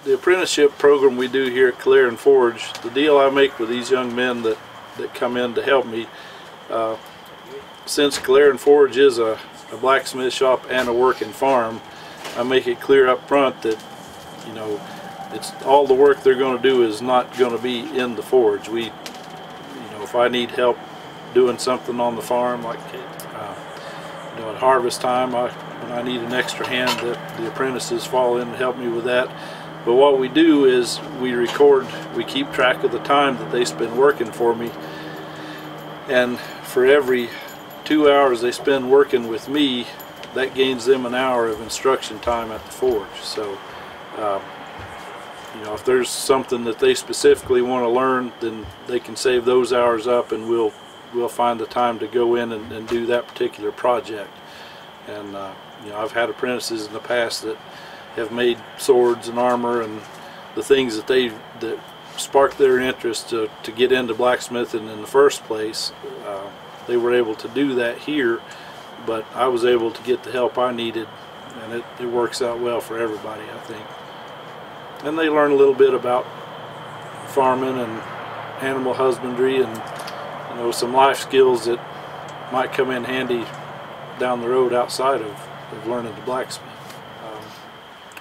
the apprenticeship program we do here at Calerin Forge, the deal I make with these young men that come in to help me, since Calerin Forge is a blacksmith shop and a working farm, I make it clear up front that, you know, it's all the work they're going to do is not going to be in the forge. We, you know, if I need help doing something on the farm, like you know, at harvest time, when I need an extra hand, that the apprentices fall in and help me with that. But what we do is we keep track of the time that they spend working for me, and for every 2 hours they spend working with me, that gains them an hour of instruction time at the forge. So you know, if there's something that they specifically want to learn, then they can save those hours up, and we'll find the time to go in and do that particular project. And you know, I've had apprentices in the past that have made swords and armor and the things that sparked their interest to get into blacksmithing in the first place. They were able to do that here, but I was able to get the help I needed, and it works out well for everybody, I think. And they learn a little bit about farming and animal husbandry, and, you know, some life skills that might come in handy down the road outside of learning to blacksmith.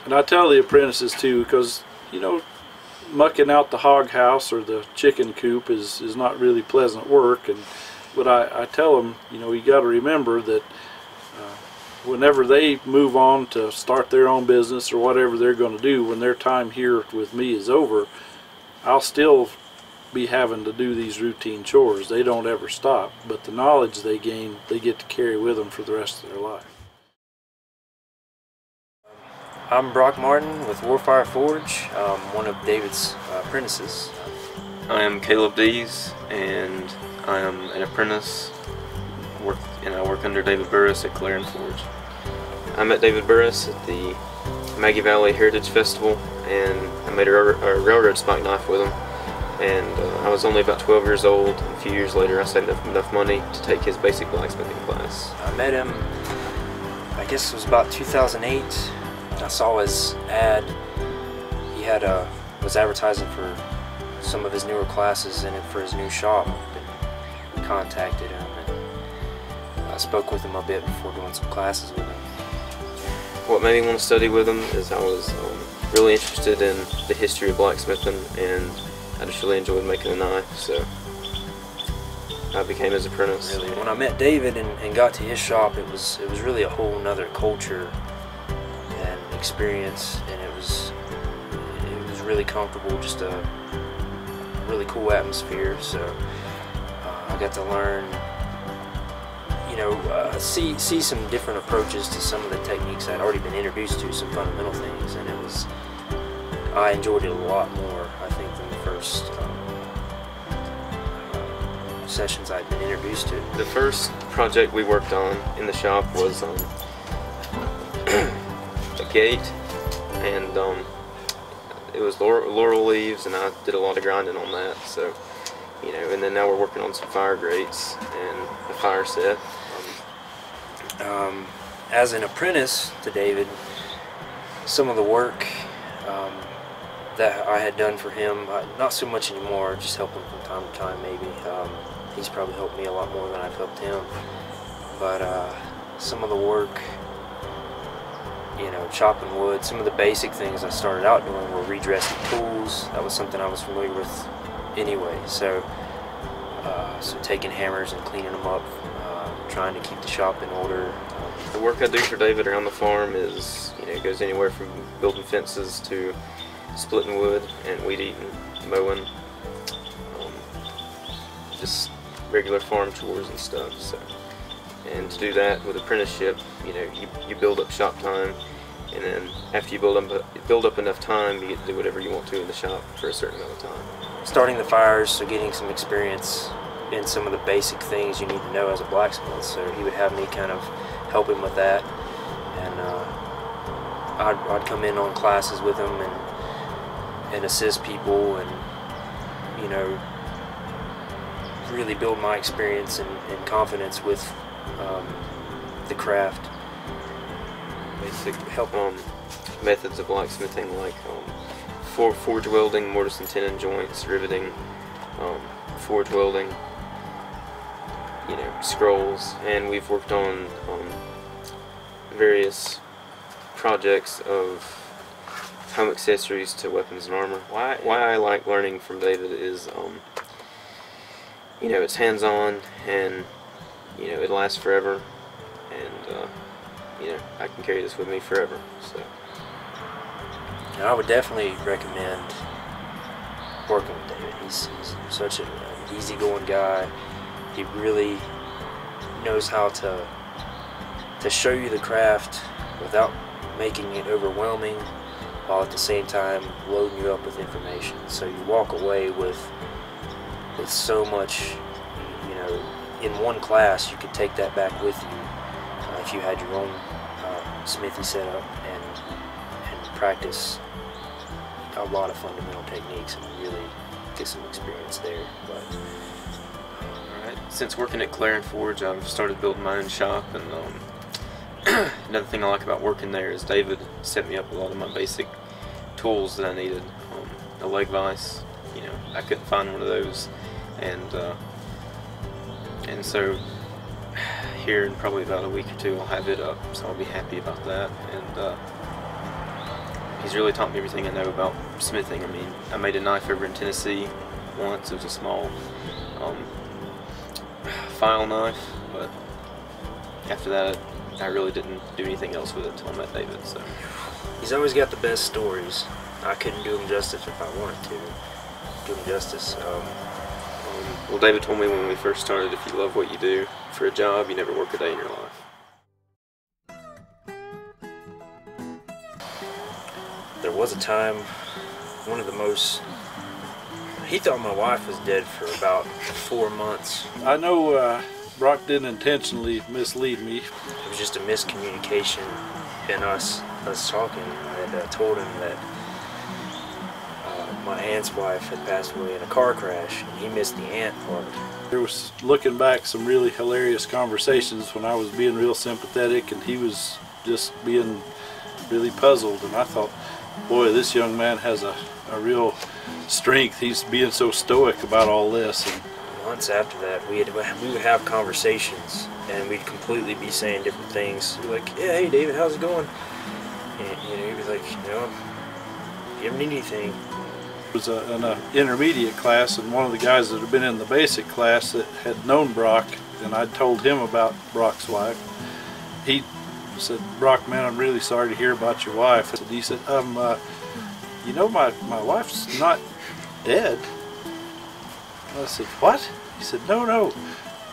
And I tell the apprentices too, because, you know, mucking out the hog house or the chicken coop is not really pleasant work, but I tell them, you know, you got to remember that whenever they move on to start their own business or whatever they're going to do, when their time here with me is over, I'll still be having to do these routine chores. They don't ever stop, but the knowledge they gain, they get to carry with them for the rest of their life. I'm Brock Martin with Warfire Forge, one of David's apprentices. I am Caleb Dees, and I am an apprentice, and I work under David Burris at Calerin Forge. I met David Burris at the Maggie Valley Heritage Festival, and I made a railroad spike knife with him. And I was only about 12 years old. And a few years later, I saved up enough money to take his basic blacksmithing class. I met him, I guess it was about 2008. I saw his ad. He had was advertising for some of his newer classes in it for his new shop, and contacted him, and I spoke with him a bit before doing some classes with him. What made me want to study with him is I was really interested in the history of blacksmithing, and I just really enjoyed making a knife, so I became his apprentice. Really, when I met David and got to his shop, it was really a whole nother culture and experience, and it was really comfortable, just a really cool atmosphere. So I got to learn, you know, see some different approaches to some of the techniques I'd already been introduced to, some fundamental things, and I enjoyed it a lot more, I think, than the first sessions I'd been introduced to. The first project we worked on in the shop was a gate, and it was laurel leaves, and I did a lot of grinding on that. So, you know, and then now we're working on some fire grates and a fire set. As an apprentice to David, some of the work that I had done for him, not so much anymore, just help him from time to time maybe. He's probably helped me a lot more than I've helped him. But some of the work, you know, chopping wood, some of the basic things I started out doing were redressing tools. That was something I was familiar with anyway. So, so taking hammers and cleaning them up, trying to keep the shop in order. The work I do for David around the farm is, you know, it goes anywhere from building fences to splitting wood and weed eating, mowing, just regular farm chores and stuff. So, and to do that with apprenticeship, you know, you build up shop time, and then after you build up enough time, you get to do whatever you want to in the shop for a certain amount of time. Starting the fires, so getting some experience in some of the basic things you need to know as a blacksmith. So he would have me kind of help him with that, and I'd come in on classes with him and assist people, and, you know, really build my experience and confidence with the craft. Basically help methods of blacksmithing, like forge welding, mortise and tenon joints, riveting, forge welding, you know, scrolls, and we've worked on various projects of home accessories to weapons and armor. Why I like learning from David is, you know, it's hands-on, and you know, it lasts forever, and you know, I can carry this with me forever. So I would definitely recommend working with David. He's such an easygoing guy. He really knows how to show you the craft without making it overwhelming, while at the same time loading you up with information. So you walk away with so much, you know, in one class you could take that back with you if you had your own smithy setup and practice a lot of fundamental techniques and really get some experience there. But alright, since working at Calerin Forge, I've started building my own shop, and another thing I like about working there is David set me up with a lot of my basic tools that I needed. A leg vise, you know, I couldn't find one of those, and so here in probably about a week or two I'll have it up, so I'll be happy about that. And he's really taught me everything I know about smithing. I mean, I made a knife over in Tennessee once. It was a small file knife, but after that I really didn't do anything else with it until I met David. So he's always got the best stories. I couldn't do him justice if I wanted to do him justice. Well, David told me when we first started, if you love what you do for a job, you never work a day in your life. There was a time, one of the most, he thought my wife was dead for about 4 months. I know Brock didn't intentionally mislead me. It was just a miscommunication in us talking. I had told him that my aunt's wife had passed away in a car crash, and he missed the aunt part. There was, looking back, some really hilarious conversations when I was being real sympathetic and he was just being really puzzled, and I thought, boy, this young man has a real strength. He's being so stoic about all this. And months after that, we would have conversations, and we'd completely be saying different things. We'd be like, yeah, hey David, how's it going? And you know, he'd be like, you know, if you ever need anything. It was an intermediate class, and one of the guys that had been in the basic class that had known Brock, and I told him about Brock's wife. He said, Brock, man, I'm really sorry to hear about your wife. And he said, you know, my wife's not dead. I said, what? He said, no,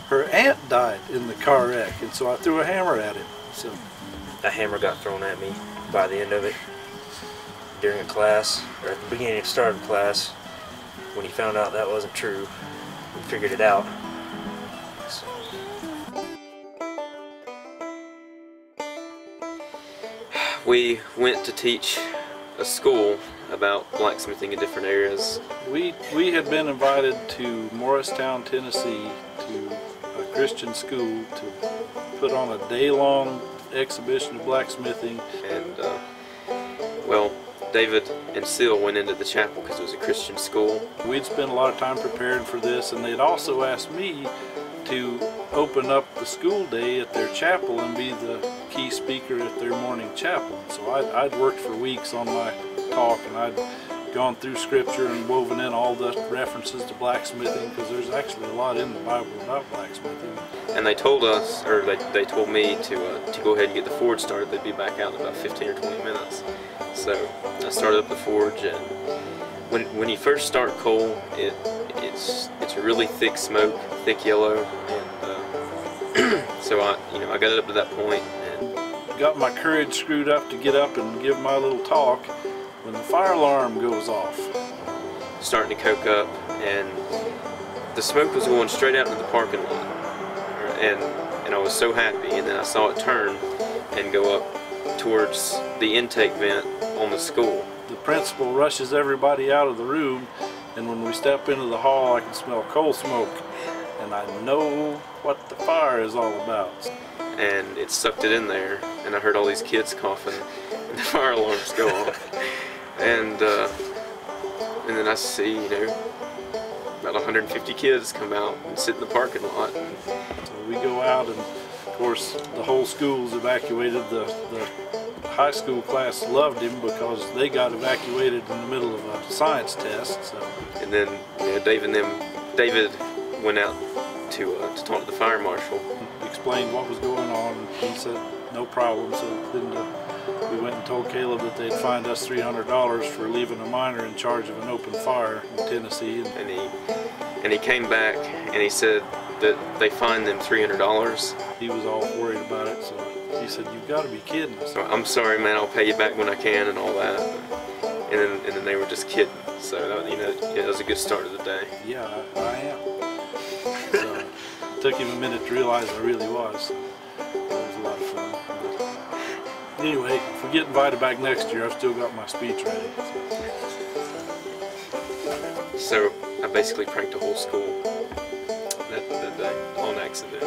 her aunt died in the car wreck. And so I threw a hammer at him. So a hammer got thrown at me by the end of it. During a class, or at the beginning of the start of class, when he found out that wasn't true, we figured it out. So. We went to teach a school about blacksmithing in different areas. We had been invited to Morristown, Tennessee, to a Christian school to put on a day-long exhibition of blacksmithing. And well, David and Seal went into the chapel because it was a Christian school. We'd spent a lot of time preparing for this, and they'd also asked me to open up the school day at their chapel and be the key speaker at their morning chapel. So I'd worked for weeks on my talk, and I'd gone through scripture and woven in all the references to blacksmithing, because there's actually a lot in the Bible about blacksmithing. And they told us, or they told me to go ahead and get the forge started. They'd be back out in about 15 or 20 minutes. So I started up the forge, and when you first start coal, it's a really thick smoke, thick yellow, and so I got it up to that point and got my courage screwed up to get up and give my little talk when the fire alarm goes off. Starting to coke up, and the smoke was going straight out into the parking lot, and I was so happy. And then I saw it turn and go up towards the intake vent on the school. The principal rushes everybody out of the room, and when we step into the hall, I can smell coal smoke, and I know what the fire is all about. And it sucked it in there, and I heard all these kids coughing, and the fire alarms go off, and then I see, you know, about 150 kids come out and sit in the parking lot. So we go out, and of course the whole school's evacuated. The high school class loved him because they got evacuated in the middle of a science test. So. And then, you know, David went out to talk to the fire marshal. Explained what was going on, and he said no problem. So then we went and told Caleb that they'd fined us $300 for leaving a minor in charge of an open fire in Tennessee. And he came back and he said that they fined them $300. He was all worried about it, so he said, "You've got to be kidding." So I'm sorry, man. I'll pay you back when I can and all that. And then they were just kidding. So that, you know, yeah, that was a good start of the day. Yeah, I am. So it took him a minute to realize I really was. So that was a lot of fun. Anyway, if we get invited back next year, I've still got my speech ready. So I basically pranked the whole school that day on accident.